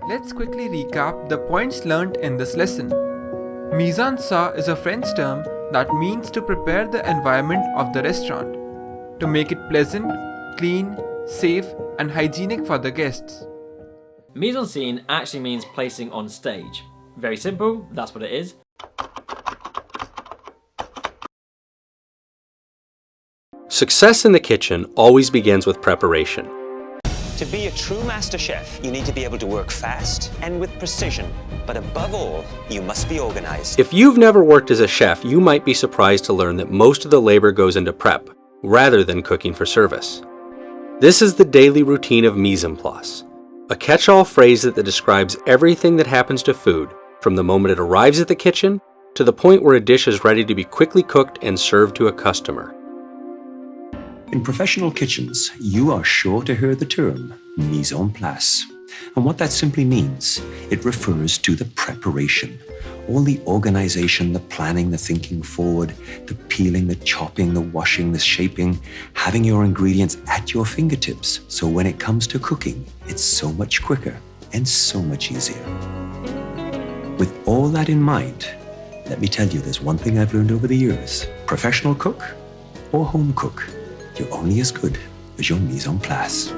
Let's quickly recap the points learnt in this lesson. Mise-en-scene is a French term that means to prepare the environment of the restaurant, to make it pleasant, clean, safe, and hygienic for the guests. Mise-en-scene actually means placing on stage. Very simple, that's what it is. Success in the kitchen always begins with preparation. To be a true master chef, you need to be able to work fast and with precision. But above all, you must be organized. If you've never worked as a chef, you might be surprised to learn that most of the labor goes into prep, rather than cooking for service. This is the daily routine of mise-en-place, a catch-all phrase that describes everything that happens to food, from the moment it arrives at the kitchen to the point where a dish is ready to be quickly cooked and served to a customer. In professional kitchens, you are sure to hear the term mise-en-place. And what that simply means, it refers to the preparation. All the organization, the planning, the thinking forward, the peeling, the chopping, the washing, the shaping, having your ingredients at your fingertips. So when it comes to cooking, it's so much quicker and so much easier. With all that in mind, let me tell you, there's one thing I've learned over the years. Professional cook or home cook, you're only as good as your mise-en-place.